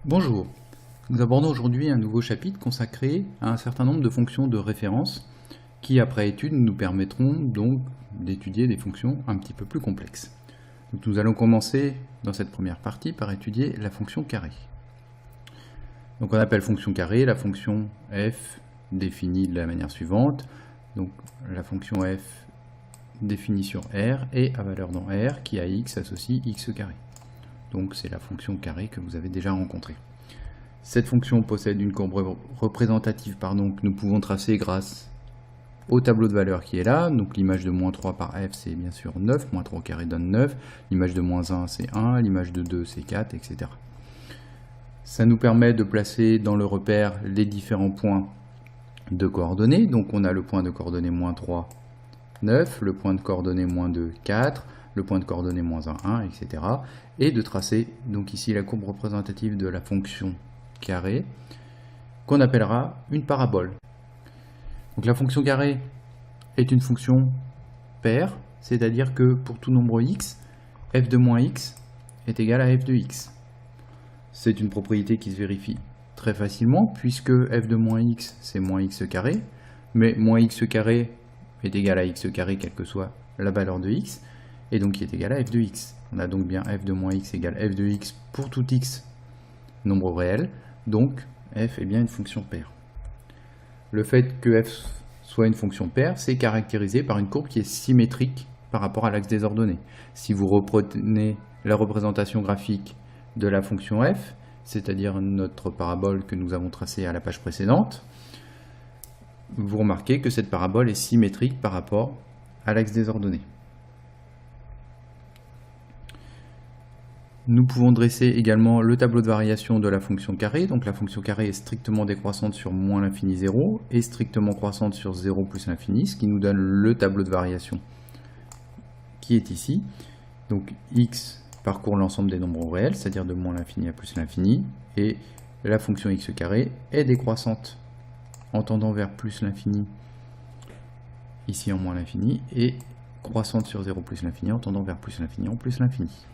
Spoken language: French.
Bonjour, nous abordons aujourd'hui un nouveau chapitre consacré à un certain nombre de fonctions de référence qui, après étude, nous permettront donc d'étudier des fonctions un petit peu plus complexes. Donc, nous allons commencer dans cette première partie par étudier la fonction carré. Donc on appelle fonction carré la fonction f définie de la manière suivante. Donc la fonction f définie sur R et à valeur dans R qui à x associe x carré. Donc c'est la fonction carré que vous avez déjà rencontrée. Cette fonction possède une courbe représentative que nous pouvons tracer grâce au tableau de valeurs qui est là. Donc l'image de moins 3 par f c'est bien sûr 9, moins 3 au carré donne 9, l'image de moins 1 c'est 1, l'image de 2 c'est 4, etc. Ça nous permet de placer dans le repère les différents points de coordonnées. Donc on a le point de coordonnées moins 3, 9, le point de coordonnées moins 2, 4, le point de coordonnées moins 1, 1, etc. Et de tracer donc ici la courbe représentative de la fonction carré qu'on appellera une parabole. Donc la fonction carré est une fonction paire, c'est-à-dire que pour tout nombre x, f de moins x est égal à f de x. C'est une propriété qui se vérifie très facilement puisque f de moins x c'est moins x carré, mais moins x carré est égal à x carré quelle que soit la valeur de x, et donc qui est égal à f de x. On a donc bien f de moins x égale f de x pour tout x nombre réel, donc f est bien une fonction paire. Le fait que f soit une fonction paire, c'est caractérisé par une courbe qui est symétrique par rapport à l'axe des ordonnées. Si vous reprenez la représentation graphique de la fonction f, c'est-à-dire notre parabole que nous avons tracée à la page précédente, vous remarquez que cette parabole est symétrique par rapport à l'axe des ordonnées. Nous pouvons dresser également le tableau de variation de la fonction carré. Donc la fonction carré est strictement décroissante sur moins l'infini 0 et strictement croissante sur 0 plus l'infini, ce qui nous donne le tableau de variation qui est ici. Donc x parcourt l'ensemble des nombres réels, c'est-à-dire de moins l'infini à plus l'infini, et la fonction x carré est décroissante en tendant vers plus l'infini, ici en moins l'infini, et croissante sur 0 plus l'infini en tendant vers plus l'infini en plus l'infini.